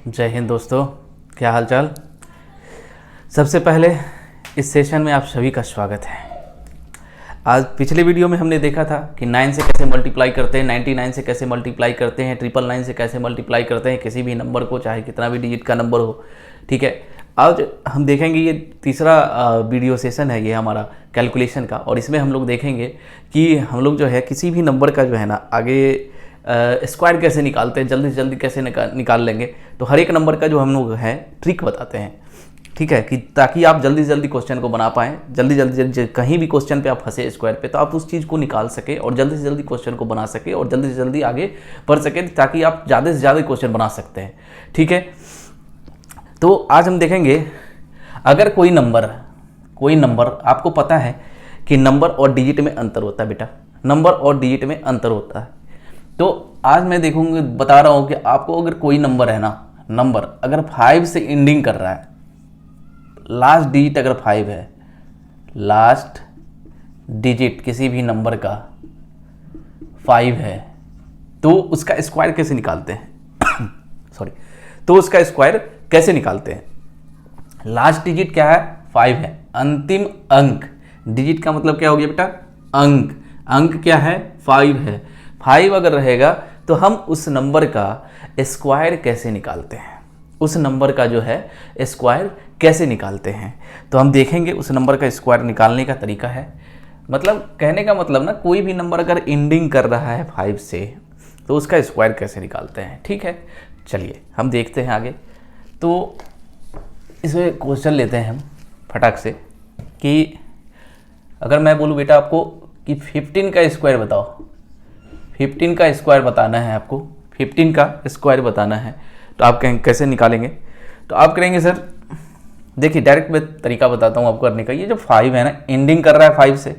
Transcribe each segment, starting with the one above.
जय हिंद दोस्तों, क्या हाल चाल। सबसे पहले इस सेशन में आप सभी का स्वागत है। आज पिछले वीडियो में हमने देखा था कि 9 से कैसे मल्टीप्लाई करते हैं, 99 से कैसे मल्टीप्लाई करते हैं, 999 से कैसे मल्टीप्लाई करते हैं किसी भी नंबर को, चाहे कितना भी डिजिट का नंबर हो। ठीक है, आज हम देखेंगे ये तीसरा वीडियो सेशन है ये हमारा कैलकुलेशन का, और इसमें हम लोग देखेंगे कि हम लोग जो है किसी भी नंबर का जो है ना आगे स्क्वायर कैसे निकालते हैं, जल्दी से जल्दी कैसे निकाल लेंगे। तो हर एक नंबर का जो हम लोग है ट्रिक बताते हैं, ठीक है, कि ताकि आप जल्दी से जल्दी क्वेश्चन को बना पाएँ। जल्दी कहीं भी क्वेश्चन पे आप फंसे स्क्वायर पे, तो आप उस चीज़ को निकाल सके और जल्दी से जल्दी क्वेश्चन को बना सके और जल्दी से जल्दी आगे बढ़ सके, ताकि आप ज़्यादा से ज़्यादा क्वेश्चन बना सकते हैं। ठीक है, तो आज हम देखेंगे अगर कोई नंबर आपको पता है कि नंबर और डिजिट में अंतर होता है बेटा, नंबर और डिजिट में अंतर होता है। तो आज मैं देखूंगा, बता रहा हूं कि आपको अगर कोई नंबर है ना, नंबर अगर 5 से एंडिंग कर रहा है, लास्ट डिजिट अगर 5 है, लास्ट डिजिट किसी भी नंबर का 5 है, तो उसका स्क्वायर कैसे निकालते हैं सॉरी, तो उसका स्क्वायर कैसे निकालते हैं। लास्ट डिजिट क्या है? 5 है, अंतिम अंक। डिजिट का मतलब क्या हो गया बेटा? अंक। अंक क्या है? 5 है। 5 अगर रहेगा तो हम उस नंबर का स्क्वायर कैसे निकालते हैं, उस नंबर का जो है स्क्वायर कैसे निकालते हैं। तो हम देखेंगे उस नंबर का स्क्वायर निकालने का तरीका है। मतलब कहने का मतलब ना, कोई भी नंबर अगर एंडिंग कर रहा है 5 से, तो उसका स्क्वायर कैसे निकालते हैं। ठीक है, चलिए हम देखते हैं आगे। तो इसमें क्वेश्चन लेते हैं हम फटाक से, कि अगर मैं बोलूँ बेटा आपको कि 15 का स्क्वायर बताओ, 15 का स्क्वायर बताना है आपको, 15 का स्क्वायर बताना है, तो आप कहेंगे कैसे निकालेंगे। तो आप करेंगे सर, देखिए डायरेक्ट मैं तरीका बताता हूँ आपको करने का। ये जो 5 है ना, एंडिंग कर रहा है 5 से,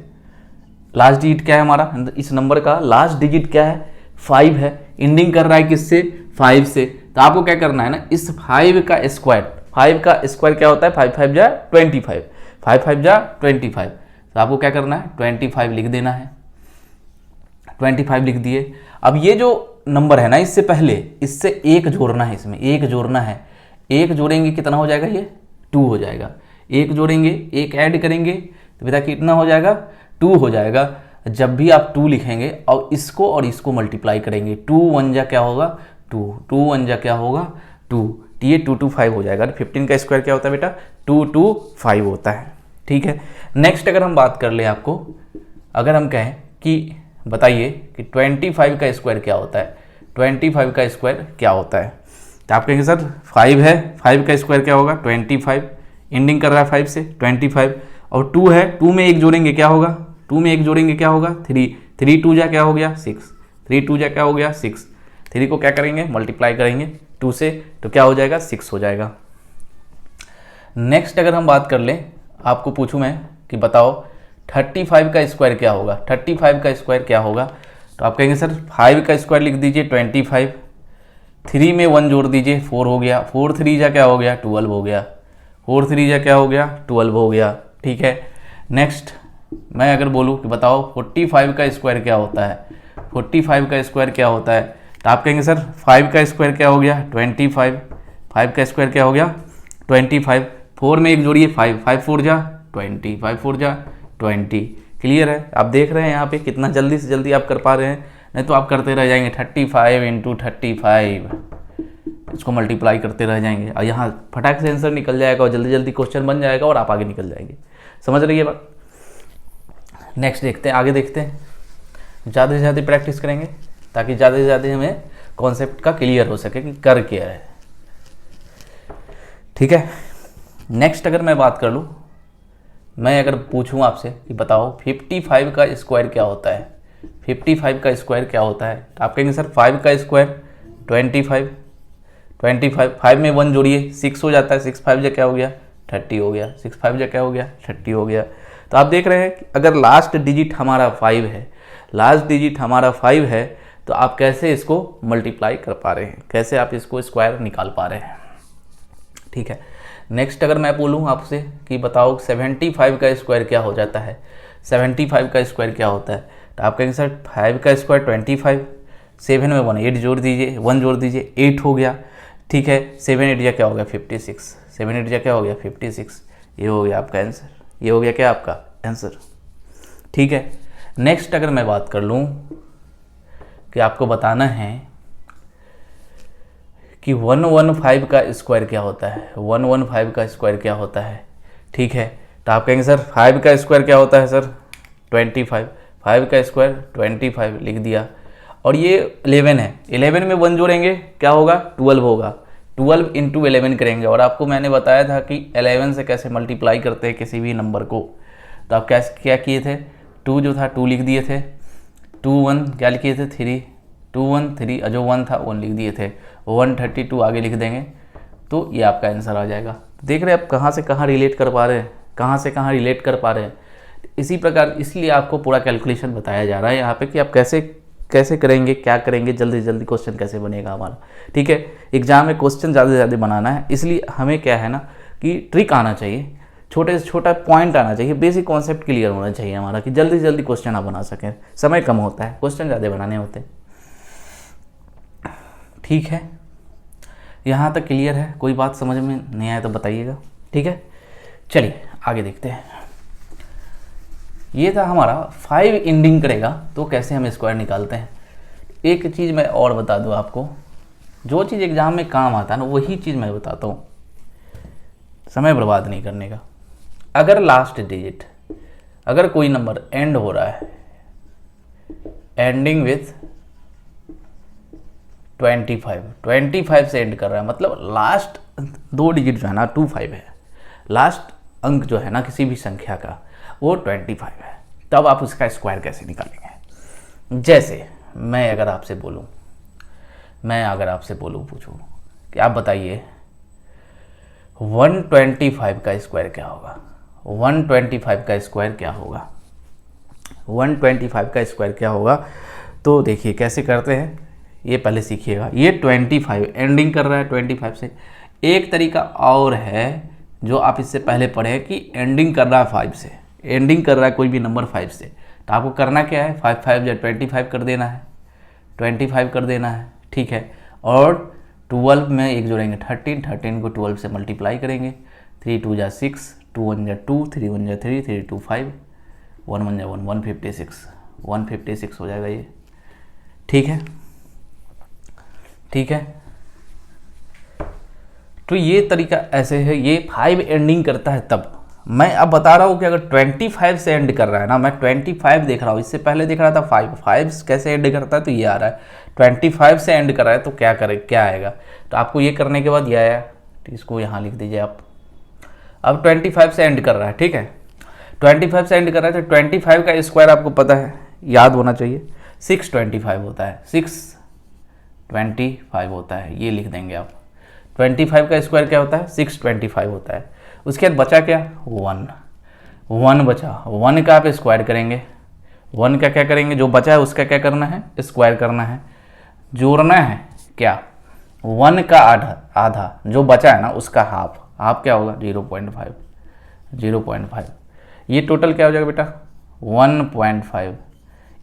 लास्ट डिजिट क्या है हमारा, इस नंबर का लास्ट डिजिट क्या है? 5 है, एंडिंग कर रहा है किससे? 5 से। तो आपको क्या करना है ना, इस 5 का स्क्वायर, 5 का स्क्वायर क्या होता है? 5 5 जा 25, 5 5 जा 25। तो आपको क्या करना है? 25 लिख देना है। 25 लिख दिए। अब ये जो नंबर है ना, इससे पहले इससे एक जोड़ना है, इसमें एक जोड़ना है। एक जोड़ेंगे कितना हो जाएगा? ये 2 हो जाएगा। एक जोड़ेंगे, एक ऐड करेंगे तो बेटा कितना हो जाएगा? 2 हो जाएगा। जब भी आप 2 लिखेंगे और इसको मल्टीप्लाई करेंगे, 2 1 जा क्या होगा? 2, 2 1 जा क्या होगा? 2। ये 2 2 5 हो जाएगा। 15 का स्क्वायर क्या होता है बेटा? 2 2 5 होता है। ठीक है, नेक्स्ट अगर हम बात कर ले आपको, अगर हम कहें कि बताइए कि 25 का स्क्वायर क्या होता है, 25 का स्क्वायर क्या होता है। तो आप कहेंगे सर 5 है, 5 का स्क्वायर क्या होगा? 25, एंडिंग कर रहा है 5 से, 25। और 2 है, 2 में एक जोड़ेंगे क्या होगा? 2 में एक जोड़ेंगे क्या होगा? 3, 3 2 जा क्या हो गया? 6, 3 2 जा क्या हो गया? 6। 3 को क्या करेंगे? मल्टीप्लाई करेंगे 2 से, तो क्या हो जाएगा? 6 हो जाएगा। नेक्स्ट अगर हम बात कर लें, आपको पूछूं मैं कि बताओ 35 का स्क्वायर क्या होगा, 35 का स्क्वायर क्या होगा। तो आप कहेंगे सर 5 का स्क्वायर लिख दीजिए 25, 3 में 1 जोड़ दीजिए 4 हो गया, 4 3 जा क्या हो गया? 12 हो गया, 4 3 जा क्या हो गया? 12 हो गया। ठीक है, नेक्स्ट मैं अगर बोलूँ कि बताओ 45 का स्क्वायर क्या होता है, 45 का स्क्वायर क्या होता है। तो आप कहेंगे सर 5 का स्क्वायर क्या हो गया? 25, 5 का स्क्वायर क्या हो गया? 25, 4 में एक जोड़िए 5, 5 4 जा 20, 5 4 जा 20। क्लियर है? आप देख रहे हैं यहाँ पे कितना जल्दी से जल्दी आप कर पा रहे हैं, नहीं तो आप करते रह जाएंगे 35 इंटू 35, इसको मल्टीप्लाई करते रह जाएंगे और यहाँ फटाक से आंसर निकल जाएगा और जल्दी जल्दी क्वेश्चन बन जाएगा और आप आगे निकल जाएंगे। समझ रही है बात? नेक्स्ट देखते हैं, आगे देखते हैं। ज़्यादा से ज़्यादा प्रैक्टिस करेंगे ताकि ज़्यादा से ज़्यादा हमें कॉन्सेप्ट का क्लियर हो सके कि कर क्या है। ठीक है, नेक्स्ट अगर मैं बात कर लूँ, मैं अगर पूछूं आपसे कि बताओ 55 का स्क्वायर क्या होता है, 55 का स्क्वायर क्या होता है। तो आप कहेंगे सर 5 का स्क्वायर 25, 25, 5 में 1 जोड़िए 6 हो जाता है, 6 5 जा क्या हो गया? 30 हो गया, 6 5 जा क्या हो गया? 30 हो गया। तो आप देख रहे हैं कि अगर लास्ट डिजिट हमारा 5 है, लास्ट डिजिट हमारा 5 है, तो आप कैसे इसको मल्टीप्लाई कर पा रहे हैं, कैसे आप इसको स्क्वायर निकाल पा रहे हैं। ठीक है, नेक्स्ट अगर मैं बोलूँ आपसे कि बताओ 75 का स्क्वायर क्या हो जाता है, 75 का स्क्वायर क्या होता है। तो आप कहेंगे सर 5 का स्क्वायर 25, 7 में 1 8 जोड़ दीजिए, 1 जोड़ दीजिए 8 हो गया। ठीक है, 7 8 क्या हो गया 56, 7 8 क्या हो गया 56, ये हो गया आपका आंसर, ये हो गया क्या आपका आंसर। ठीक है, नेक्स्ट अगर मैं बात कर लूँ कि आपको बताना है कि 115 का स्क्वायर क्या होता है, 115 का स्क्वायर क्या होता है। ठीक है, तो आप कहेंगे सर 5 का स्क्वायर क्या होता है सर 25, 5 का स्क्वायर 25 लिख दिया, और ये 11 है, 11 में 1 जोड़ेंगे क्या होगा 12 होगा, 12 इंटू 11 करेंगे। और आपको मैंने बताया था कि 11 से कैसे मल्टीप्लाई करते हैं किसी भी नंबर को, तो आप क्या किए थे, 2 जो था 2 लिख दिए थे, 2 1 क्या लिखे थे 3, 2 1 3, जो 1 था 1 लिख दिए थे, 132 आगे लिख देंगे, तो ये आपका आंसर आ जाएगा। देख रहे हैं आप कहाँ से कहाँ रिलेट कर पा रहे हैं, कहाँ से कहाँ रिलेट कर पा रहे हैं। इसी प्रकार इसलिए आपको पूरा कैलकुलेशन बताया जा रहा है यहाँ पे कि आप कैसे कैसे करेंगे, क्या करेंगे, जल्दी जल्दी क्वेश्चन कैसे बनेगा हमारा। ठीक है, एग्जाम में क्वेश्चन ज़्यादा से ज़्यादा बनाना है, इसलिए हमें क्या है ना कि ट्रिक आना चाहिए, छोटे से छोटा पॉइंट आना चाहिए, बेसिक कॉन्सेप्ट क्लियर होना चाहिए हमारा कि जल्दी से जल्दी क्वेश्चन आप बना सकें। समय कम होता है, क्वेश्चन ज़्यादा बनाने होते हैं। ठीक है, यहाँ तक क्लियर है, कोई बात समझ में नहीं आया तो बताइएगा। ठीक है, चलिए आगे देखते हैं। ये था हमारा 5 एंडिंग करेगा तो कैसे हम स्क्वायर निकालते हैं। एक चीज़ मैं और बता दूं आपको, जो चीज़ एग्जाम में काम आता है ना वही चीज़ मैं बताता हूँ, समय बर्बाद नहीं करने का। अगर लास्ट डिजिट, अगर कोई नंबर एंड हो रहा है एंडिंग विथ 25 से एंड कर रहा है, मतलब लास्ट 2 डिजिट जो है ना 25 है, लास्ट अंक जो है ना किसी भी संख्या का वो 25 है, तब आप उसका स्क्वायर कैसे निकालेंगे। जैसे मैं अगर आपसे बोलूँ पूछूँ कि आप बताइए 125 का स्क्वायर क्या होगा, 125 का स्क्वायर क्या होगा, 125 का स्क्वायर क्या होगा। तो देखिए कैसे करते हैं, ये पहले सीखिएगा। ये 25 एंडिंग कर रहा है 25 से। एक तरीका और है जो आप इससे पहले पढ़े कि एंडिंग कर रहा है 5 से, एंडिंग कर रहा है कोई भी नंबर 5 से, तो आपको करना क्या है 5 5 या 25 कर देना है, 25 कर देना है। ठीक है, और 12 में एक जोड़ेंगे 13, 13 को 12 से मल्टीप्लाई करेंगे, 3 2 जा 6, 2 1 जा 2, 3 1 जा 3, 3 2 5, 1 1 जा 1, 156 हो जाएगा ये। ठीक है, ठीक है, तो ये तरीका ऐसे है, ये 5 एंडिंग करता है तब। मैं अब बता रहा हूँ कि अगर 25 से एंड कर रहा है ना, मैं 25 देख रहा हूँ, इससे पहले देख रहा था 5 कैसे एंड करता है, तो ये आ रहा है 25 से एंड कर रहा है, तो क्या आएगा। तो आपको ये करने के बाद ये आया, तो इसको यहाँ लिख दीजिए आप। अब 25 से एंड कर रहा है, ठीक है, 25 से एंड कर रहा है, तो 25 का स्क्वायर आपको पता है, याद होना चाहिए, 625 होता है, 625 होता है, ये लिख देंगे आप। 25 का स्क्वायर क्या होता है 625 होता है। उसके बाद बचा क्या 1 बचा, 1 का आप स्क्वायर करेंगे, 1 का क्या करेंगे, जो बचा है उसका क्या करना है स्क्वायर करना है, जोड़ना है क्या 1 का आधा जो बचा है ना उसका हाफ क्या होगा 0.5, ये टोटल क्या हो जाएगा बेटा 1.5।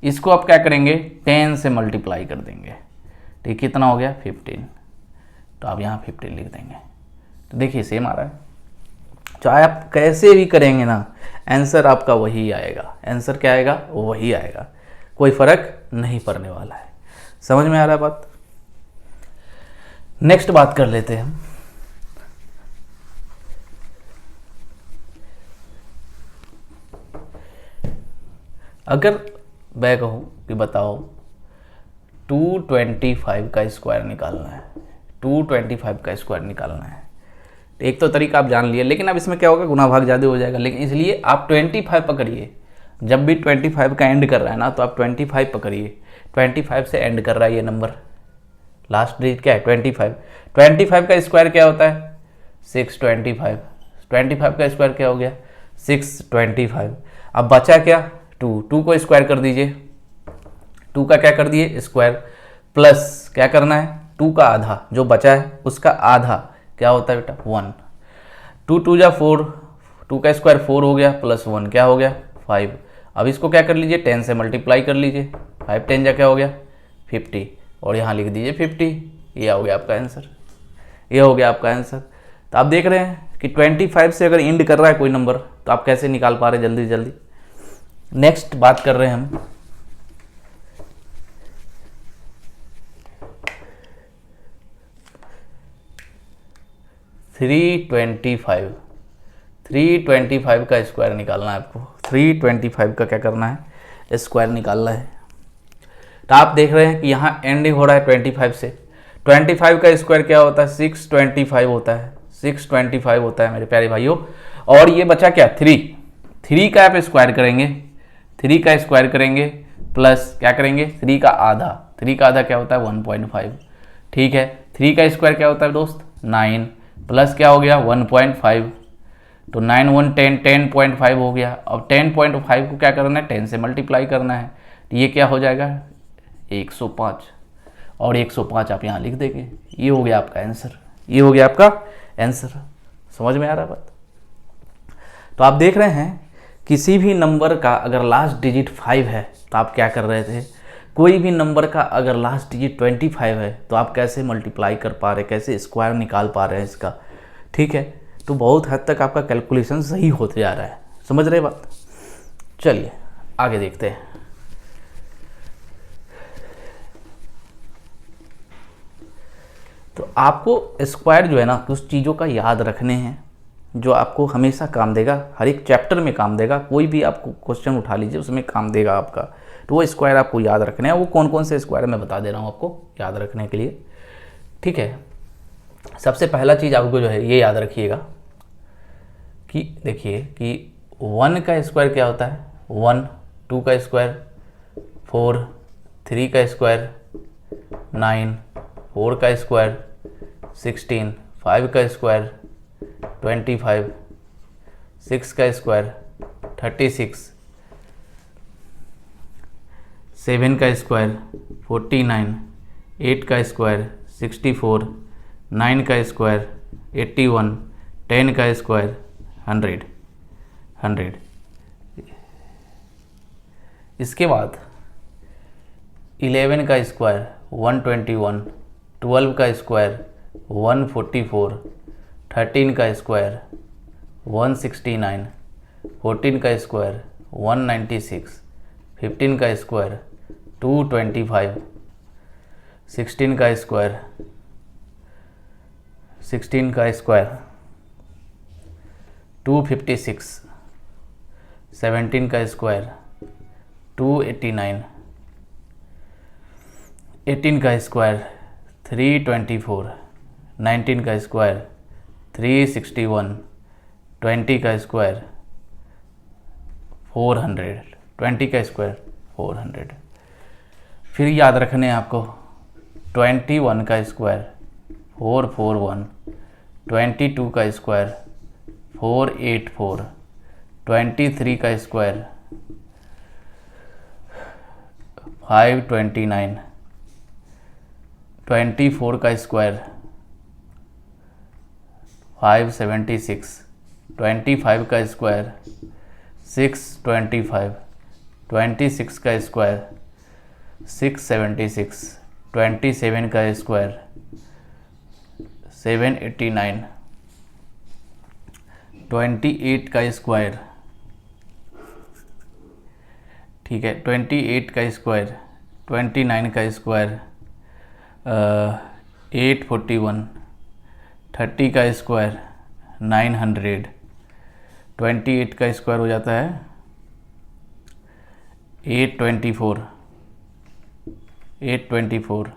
इसको आप क्या करेंगे 10 से मल्टीप्लाई कर देंगे, तो कितना हो गया 15, तो आप यहाँ 15 लिख देंगे। तो देखिए सेम आ रहा है, चाहे आप कैसे भी करेंगे ना आंसर आपका वही आएगा, आंसर क्या आएगा वही आएगा, कोई फर्क नहीं पड़ने वाला है। समझ में आ रहा है बात। नेक्स्ट बात कर लेते हैं हम। अगर मैं कहूँ कि बताओ 225 का स्क्वायर निकालना है, 225 का स्क्वायर निकालना है, एक तो तरीका आप जान लिए, लेकिन अब इसमें क्या होगा गुना भाग ज़्यादा हो जाएगा, लेकिन इसलिए आप 25 पकड़िए। जब भी 25 का एंड कर रहा है ना तो आप 25 पकड़िए, 25 से एंड कर रहा है ये नंबर, लास्ट डिजिट क्या है 25 का स्क्वायर क्या होता है 625, 25 का स्क्वायर क्या हो गया 625। अब बचा क्या 2 को स्क्वायर कर दीजिए, 2 का क्या कर दिए स्क्वायर, प्लस क्या करना है 2 का आधा जो बचा है उसका आधा क्या होता है बेटा 1, 2 2 जा 4, 2 का स्क्वायर 4 हो गया, प्लस 1 क्या हो गया 5। अब इसको क्या कर लीजिए 10 से मल्टीप्लाई कर लीजिए, 5 10 जा क्या हो गया 50, और यहाँ लिख दीजिए 50, ये हो गया आपका आंसर। ये हो गया आपका आंसर। तो आप देख रहे हैं कि 25 से अगर एंड कर रहा है कोई नंबर तो आप कैसे निकाल पा रहे हैं जल्दी जल्दी। नेक्स्ट बात कर रहे हैं हम 325। 325 का स्क्वायर निकालना है आपको। 325 का क्या करना है, स्क्वायर निकालना है। तो आप देख रहे हैं कि यहाँ एंडिंग हो रहा है 25 से। 25 का स्क्वायर क्या होता है, 625 होता है। 625 होता है मेरे प्यारे भाइयों। और ये बचा क्या, 3 का आप स्क्वायर करेंगे। 3 का स्क्वायर करेंगे प्लस क्या करेंगे, 3 का आधा। 3 का आधा क्या होता है, 1.5। ठीक है, 3 का स्क्वायर क्या होता है दोस्त, 9 प्लस क्या हो गया 1.5। तो 9 1 10, 10.5 हो गया। अब 10.5 को क्या करना है, 10 से मल्टीप्लाई करना है। तो ये क्या हो जाएगा 105। और 105 आप यहाँ लिख देंगे। ये हो गया आपका आंसर। ये हो गया आपका आंसर। समझ में आ रहा है बात। तो आप देख रहे हैं किसी भी नंबर का अगर लास्ट डिजिट 5 है तो आप क्या कर रहे थे, कोई भी नंबर का अगर लास्ट डिजिट 25 है तो आप कैसे मल्टीप्लाई कर पा रहे, कैसे स्क्वायर निकाल पा रहे हैं इसका। ठीक है, तो बहुत हद तक आपका कैलकुलेशन सही होते जा रहा है। समझ रहे बात। चलिए आगे देखते हैं। तो आपको स्क्वायर जो है ना कुछ चीज़ों का याद रखने हैं जो आपको हमेशा काम देगा, हर एक चैप्टर में काम देगा। कोई भी आपको क्वेश्चन उठा लीजिए उसमें काम देगा आपका। तो वो स्क्वायर आपको याद रखने हैं। वो कौन कौन से स्क्वायर मैं बता दे रहा हूँ आपको याद रखने के लिए। ठीक है, सबसे पहला चीज़ आपको जो है ये याद रखिएगा कि देखिए कि 1 का स्क्वायर क्या होता है, 1। 2 का स्क्वायर 4। 3 का स्क्वायर 9। 4 का स्क्वायर 16। 5 का स्क्वायर 25। 6 का स्क्वायर 36। 7 का स्क्वायर 49। 8 का स्क्वायर 64। 9 का स्क्वायर 81। 10 का स्क्वायर 100। इसके बाद 11 का स्क्वायर 121। 12 का स्क्वायर 144। 13 का स्क्वायर 169। 14 का स्क्वायर 196। 15 का स्क्वायर 225। 16 का स्क्वायर 256। 17 का स्क्वायर 289। 18 का स्क्वायर 324। 19 का स्क्वायर 361। 20 का स्क्वायर 400। 20 का स्क्वायर 400। फिर याद रखने हैं आपको 21 का स्क्वायर 441। 22 का स्क्वायर 484। 23 का स्क्वायर 529। 24 का स्क्वायर 576। 25 का स्क्वायर 625। 26 का स्क्वायर 676। 27 का स्क्वायर 789। 28 का स्क्वायर, ठीक है, 28 का स्क्वायर, 29 का स्क्वायर 841। 30 का स्क्वायर 900। 28 का स्क्वायर हो जाता है 824। 824।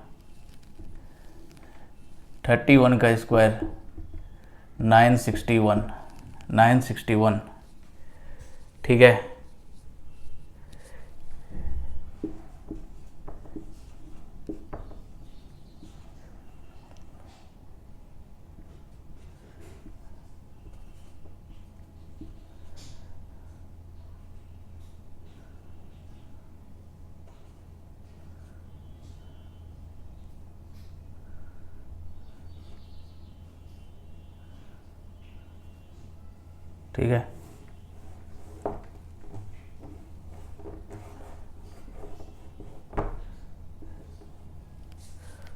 31 का स्क्वायर 961। 961। ठीक है, ठीक है।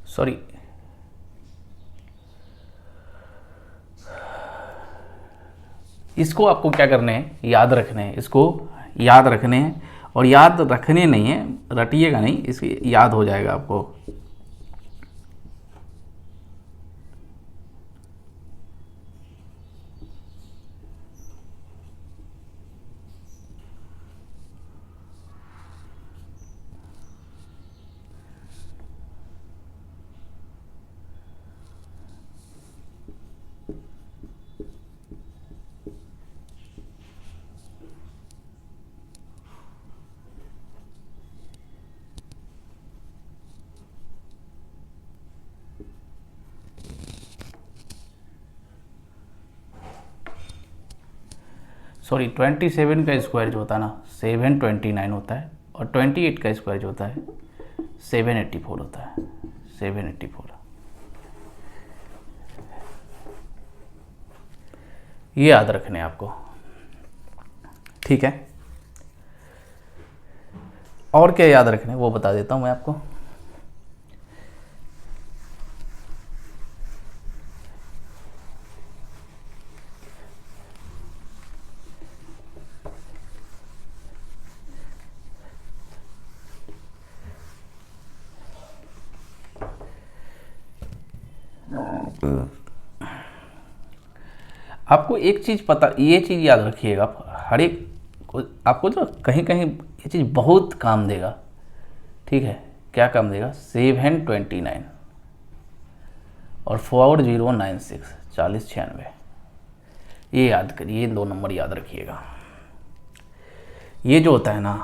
सॉरी, इसको आपको क्या करने हैं, याद रखने हैं, इसको याद रखने हैं। और याद रखने नहीं है, रटिएगा नहीं, इसकी याद हो जाएगा आपको। सॉरी, 27 का स्क्वायर जो होता है ना 729 होता है, और 28 का स्क्वायर जो होता है 784 होता है, 784। ये याद रखने हैं आपको, ठीक है। और क्या याद रखने वो बता देता हूँ मैं आपको। आपको एक चीज़ पता, ये चीज़ याद रखिएगा, हर एक आपको जो कहीं कहीं ये चीज़ बहुत काम देगा, ठीक है। क्या काम देगा, 729 और 4096, 4096, ये याद करिए, ये 2 नंबर याद रखिएगा। ये जो होता है ना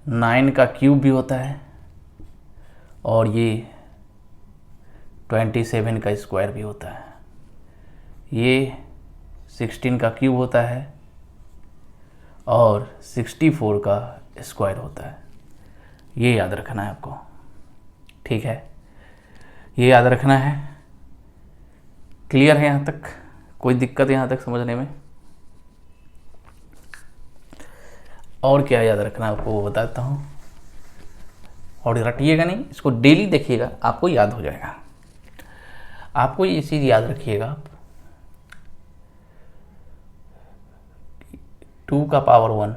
9 का क्यूब भी होता है, और ये 27 का स्क्वायर भी होता है। ये 16 का क्यूब होता है और 64 का स्क्वायर होता है। ये याद रखना है आपको, ठीक है। ये याद रखना है। क्लियर है यहाँ तक? कोई दिक्कत यहाँ तक समझने में? और क्या याद रखना है आपको वो बताता हूँ। और रटिएगा नहीं, इसको डेली देखिएगा, आपको याद हो जाएगा। आपको ये चीज़ याद रखिएगा, 2 का पावर 1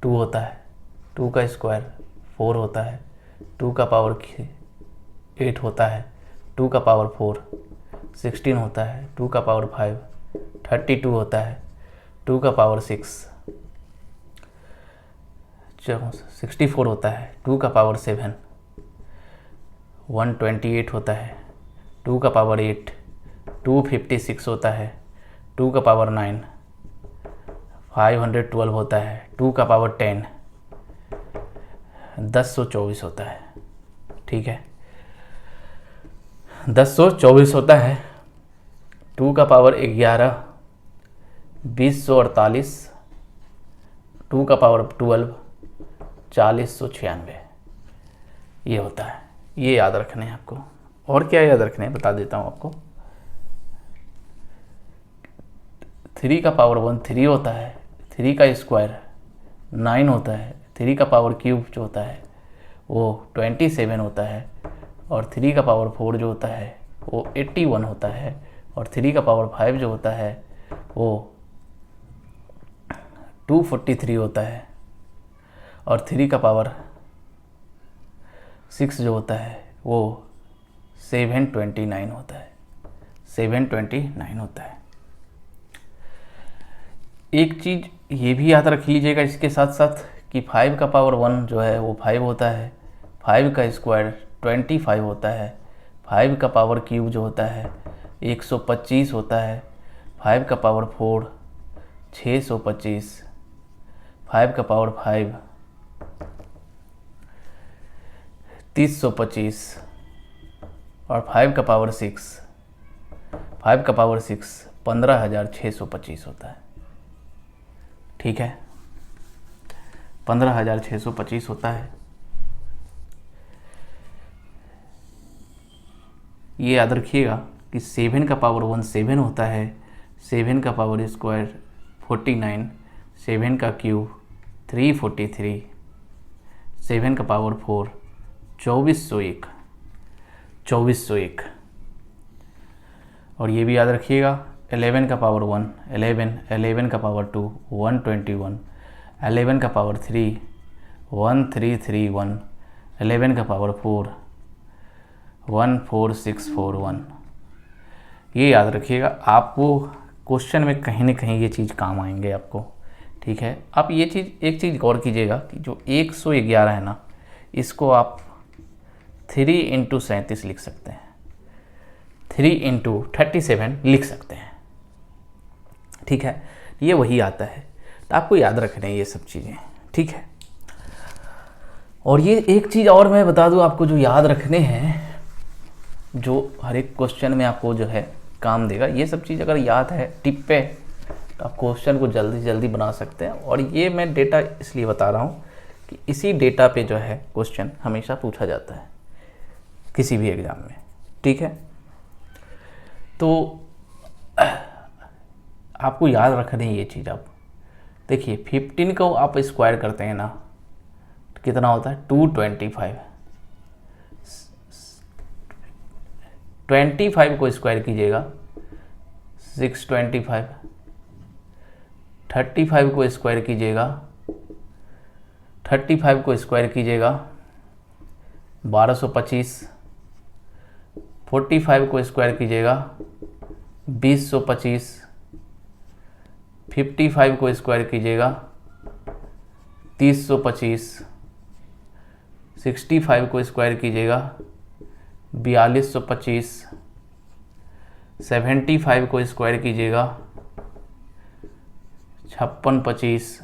2 होता है, 2 का स्क्वायर 4 होता है, 2 का पावर 8 होता है, 2 का पावर 4 16 होता है, 2 का पावर 5 32 होता है, 2 का पावर 6 64 होता है, 2 का पावर 7 128 होता है, 2 का पावर 8 256 होता है, 2 का पावर 9 512 होता है, 2 का पावर 10 1024 होता है, ठीक है। 1024 होता है, 2 का पावर 11 2048, 2 का पावर 12 4096, ये होता है। ये याद रखने हैं आपको। और क्या याद रखने हैं बता देता हूँ आपको। 3 का पावर 1 3 होता है, 3 का स्क्वायर 9 होता है, 3 का पावर क्यूब जो होता है वो 27 होता है, और 3 का पावर 4 जो होता है वो 81 होता है, और 3 का पावर 5 जो होता है वो 243 होता है, और 3 का पावर 6 जो होता है वो 729 होता है, 729 होता है। एक चीज़ ये भी याद रख लीजिएगा इसके साथ साथ कि 5 का पावर 1 जो है वो 5 होता है, 5 का स्क्वायर 25 होता है, 5 का पावर क्यूब जो होता है 125 होता है, 5 का पावर 4 625, 5 का पावर 5 325, और 5 का पावर 6 15,625 होता है, ठीक है। 15,625 होता है। ये याद रखिएगा कि 7 का पावर 1 7 होता है, 7 का पावर स्क्वायर 49, 7 का क्यूब 343, 7 का पावर 4 2401, और ये भी याद रखिएगा 11 का पावर 1 11, 11 का पावर 2 121, 11 का पावर 3 1331, 11 का पावर 4 14641। ये याद रखिएगा, आपको क्वेश्चन में कहीं ना कहीं ये चीज़ काम आएंगे आपको। ठीक है, आप ये चीज़ एक चीज़ गौर कीजिएगा कि जो 111 है ना, इसको आप 3 × 37 लिख सकते हैं, 3 × 37 लिख सकते हैं। ठीक है, ये वही आता है, तो आपको याद रखना है ये सब चीज़ें। ठीक है, और ये एक चीज़ और मैं बता दूं आपको जो याद रखने हैं, जो हर एक क्वेश्चन में आपको जो है काम देगा, ये सब चीज़ अगर याद है टिप पे, तो आप क्वेश्चन को जल्दी से जल्दी बना सकते हैं। और ये मैं डेटा इसलिए बता रहा हूँ कि इसी डेटा पे जो है क्वेश्चन हमेशा पूछा जाता है किसी भी एग्ज़ाम में। ठीक है, तो आपको याद रखनी है ये चीज़। आप देखिए 15 को आप स्क्वायर करते हैं ना, तो कितना होता है 225। 25 को स्क्वायर कीजिएगा 625, 35 को स्क्वायर कीजिएगा 35 को स्क्वायर कीजिएगा 1225, 45 को स्क्वायर कीजिएगा 2025, 55 को स्क्वायर कीजिएगा 3025, 65 को स्क्वायर कीजिएगा 4225, 75 को स्क्वायर कीजिएगा 5625,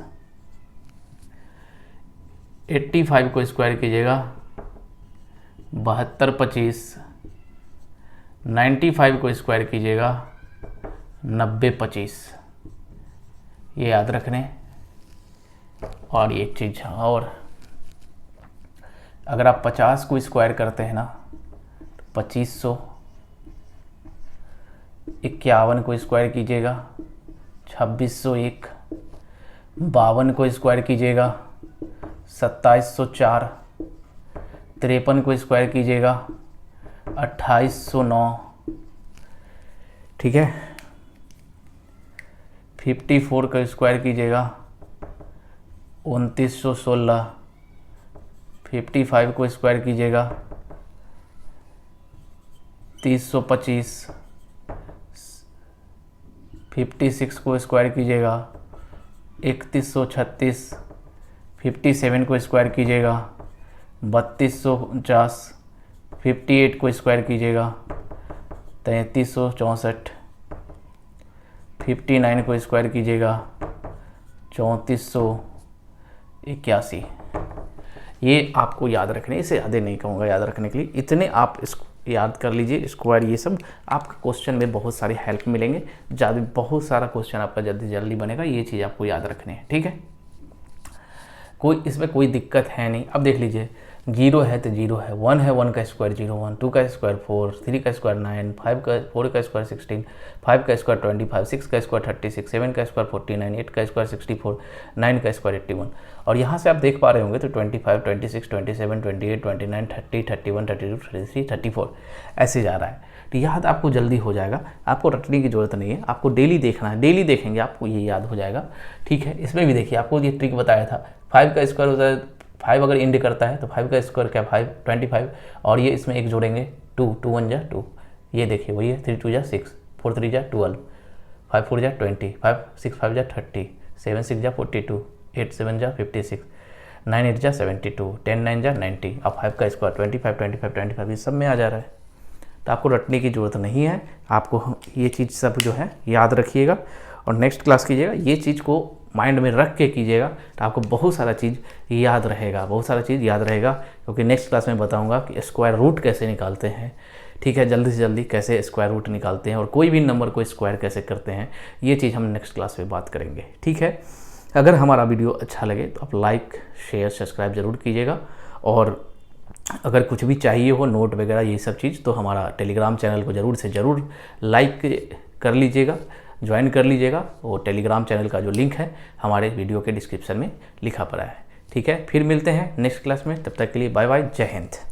85 को स्क्वायर कीजिएगा 7225, 95 को स्क्वायर कीजिएगा 9025। ये याद रखने। और एक चीज़ और, अगर आप 50 को स्क्वायर करते हैं ना, तो 2500, 51 को स्क्वायर कीजिएगा 2601, 52 को स्क्वायर कीजिएगा 2704, 53 को स्क्वायर कीजिएगा 2809। ठीक है, 54 का स्क्वायर कीजिएगा 2916, 55 को स्क्वायर कीजिएगा 3025, 56 को स्क्वायर कीजिएगा 3136, 57 को स्क्वायर कीजिएगा 3249, 58 को स्क्वायर कीजिएगा 3364, 59 को स्क्वायर कीजिएगा 3481। ये आपको याद रखने, इसे ज़्यादा नहीं कहूँगा याद रखने के लिए, इतने आप इसको याद कर लीजिए। स्क्वायर ये सब आपका क्वेश्चन में बहुत सारी हेल्प मिलेंगे, ज़्यादा बहुत सारा क्वेश्चन आपका जल्दी जल्दी बनेगा। ये चीज़ आपको याद रखनी है। ठीक है, कोई इसमें कोई दिक्कत है नहीं। अब देख लीजिए, 0 है तो 0 है, 1 है, 1 का स्क्वायर 0 1, 2 का स्क्वायर 4, 3 का स्क्वायर 9, 4 का स्क्वायर 16, 5 का स्क्वायर 25, 6 का स्क्वायर 36, 7 का स्क्वायर 49, 8 का स्क्वायर 64, 9 का स्क्वायर 81। और यहाँ से आप देख पा रहे होंगे तो 25, 26, 27, 28, 29, 30, 31, 32, 33, 34 ऐसे जा रहा है। तो याद आपको जल्दी हो जाएगा, आपको रटने की ज़रूरत नहीं है, आपको डेली देखना है। डेली देखेंगे आपको ये याद हो जाएगा। ठीक है, इसमें भी देखिए आपको ये ट्रिक बताया था, 5 का स्क्वायर होता है, 5 अगर इंड करता है तो 5 का स्क्वायर क्या 5 25, और ये इसमें एक जोड़ेंगे 2, 2 1 जा 2, ये देखिए वही है, 3 2 जा 6, 4 3 जा 12, 5 4 जा 20, 5 6 5 जा 30, 7 6 जा 42, 8 7 जा 56, 9 8 जा 72, 10 9 जा 90। अब 5 का स्क्वायर 25 25 25 ये सब में आ जा रहा है, तो आपको रटने की ज़रूरत नहीं है। आपको ये चीज़ सब जो है याद रखिएगा और नेक्स्ट क्लास कीजिएगा। ये चीज़ को माइंड में रख के कीजिएगा तो आपको बहुत सारा चीज़ याद रहेगा, बहुत सारा चीज़ याद रहेगा, क्योंकि नेक्स्ट क्लास में बताऊंगा कि स्क्वायर रूट कैसे निकालते हैं। ठीक है, जल्दी से जल्दी कैसे स्क्वायर रूट निकालते हैं और कोई भी नंबर को स्क्वायर कैसे करते हैं, ये चीज़ हम नेक्स्ट क्लास में बात करेंगे। ठीक है, अगर हमारा वीडियो अच्छा लगे तो आप लाइक शेयर सब्सक्राइब ज़रूर कीजिएगा, और अगर कुछ भी चाहिए हो नोट वगैरह ये सब चीज़, तो हमारा टेलीग्राम चैनल को ज़रूर से ज़रूर लाइक कर लीजिएगा, ज्वाइन कर लीजिएगा। वो टेलीग्राम चैनल का जो लिंक है हमारे वीडियो के डिस्क्रिप्शन में लिखा पड़ा है। ठीक है, फिर मिलते हैं नेक्स्ट क्लास में, तब तक के लिए बाय बाय, जय हिंद।